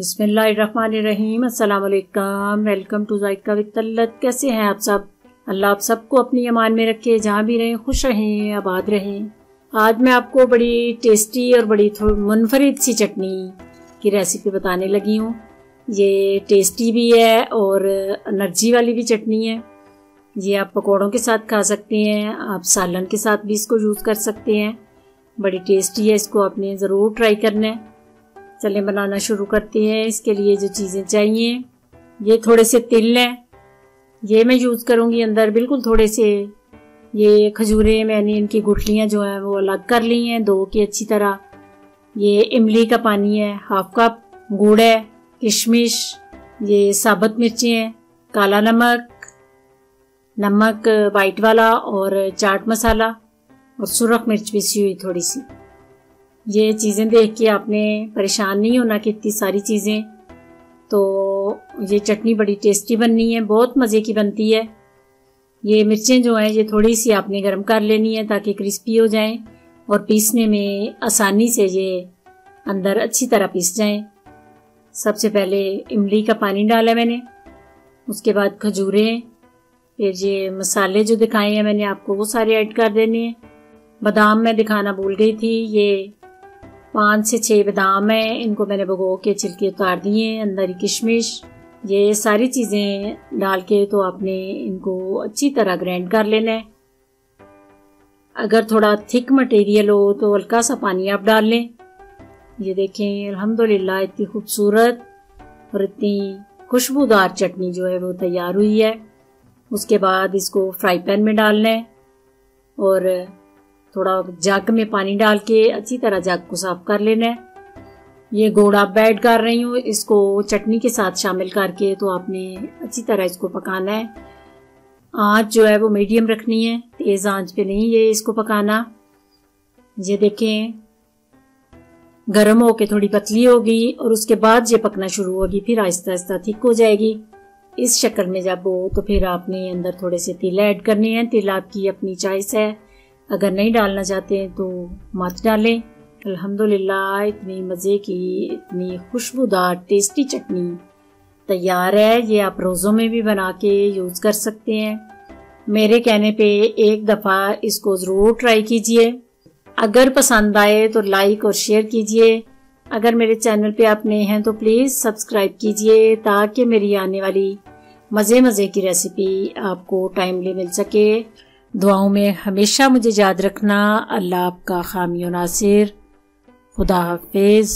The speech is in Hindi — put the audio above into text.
बिस्मिल्लाहिर्रहमानिर्रहीम। अस्सलाम वालेकुम। Welcome to Zayka with तल्लत। कैसे हैं आप सब? अल्लाह आप सबको अपनी अमान में रखे, जहाँ भी रहें खुश रहें, आबाद रहें। आज मैं आपको बड़ी टेस्टी और बड़ी मुनफरिद सी चटनी की रेसिपी बताने लगी हूँ। ये टेस्टी भी है और एनर्जी वाली भी चटनी है। ये आप पकौड़ों के साथ खा सकते हैं, आप सालन के साथ भी इसको यूज़ कर सकते हैं। बड़ी टेस्टी है, इसको आपने ज़रूर ट्राई करना है। चलें बनाना शुरू करते हैं। इसके लिए जो चीज़ें चाहिए, ये थोड़े से तिल हैं, ये मैं यूज़ करूँगी अंदर बिल्कुल थोड़े से। ये खजूरें मैंने इनकी गुठलियाँ जो हैं वो अलग कर ली हैं, धो के अच्छी तरह। ये इमली का पानी है, हाफ कप गुड़ है, किशमिश, ये साबुत मिर्चें हैं, काला नमक, नमक वाइट वाला और चाट मसाला और सुरख मिर्च पीसी हुई थोड़ी सी। ये चीज़ें देख के आपने परेशान नहीं होना कि इतनी सारी चीज़ें। तो ये चटनी बड़ी टेस्टी बननी है, बहुत मज़े की बनती है। ये मिर्चें जो हैं ये थोड़ी सी आपने गर्म कर लेनी है ताकि क्रिस्पी हो जाएं और पीसने में आसानी से ये अंदर अच्छी तरह पीस जाएं। सबसे पहले इमली का पानी डाला मैंने, उसके बाद खजूरें, फिर ये मसाले जो दिखाए हैं मैंने आपको वो सारे ऐड कर देने हैं। बादाम मैं दिखाना भूल गई थी, ये 5 से 6 बादाम हैं, इनको मैंने भिगो के छिलके उतार दिए। अंदर ही किशमिश, ये सारी चीज़ें डाल के तो आपने इनको अच्छी तरह ग्राइंड कर लेना है। अगर थोड़ा थिक मटेरियल हो तो हल्का सा पानी आप डाल लें। ये देखें अल्हम्दुलिल्लाह इतनी खूबसूरत और इतनी खुशबूदार चटनी जो है वो तैयार हुई है। उसके बाद इसको फ्राई पैन में डालना है और थोड़ा जग में पानी डाल के अच्छी तरह जग को साफ कर लेना है। ये गुड़ आप ऐड कर रही हूँ, इसको चटनी के साथ शामिल करके तो आपने अच्छी तरह इसको पकाना है। आंच जो है वो मीडियम रखनी है, तेज़ आंच पे नहीं ये इसको पकाना। ये देखें गर्म होके थोड़ी पतली होगी और उसके बाद ये पकना शुरू होगी, फिर आहिस्ता आहिस्ता थिक हो जाएगी। इस शक्ल में जब हो तो फिर आपने अंदर थोड़े से तिल ऐड करने हैं। तिल आपकी अपनी चॉइस है, अगर नहीं डालना चाहते हैं तो मत डालें। अल्हम्दुलिल्लाह इतनी मज़े की, इतनी खुशबूदार टेस्टी चटनी तैयार है। ये आप रोज़ों में भी बना के यूज़ कर सकते हैं। मेरे कहने पे एक दफ़ा इसको ज़रूर ट्राई कीजिए। अगर पसंद आए तो लाइक और शेयर कीजिए। अगर मेरे चैनल पे आप नए हैं तो प्लीज़ सब्सक्राइब कीजिए ताकि मेरी आने वाली मज़े मज़े की रेसिपी आपको टाइमली मिल सके। दुआओं में हमेशा मुझे याद रखना। अल्लाह आपका हामी और नासिर। खुदा हाफिज़।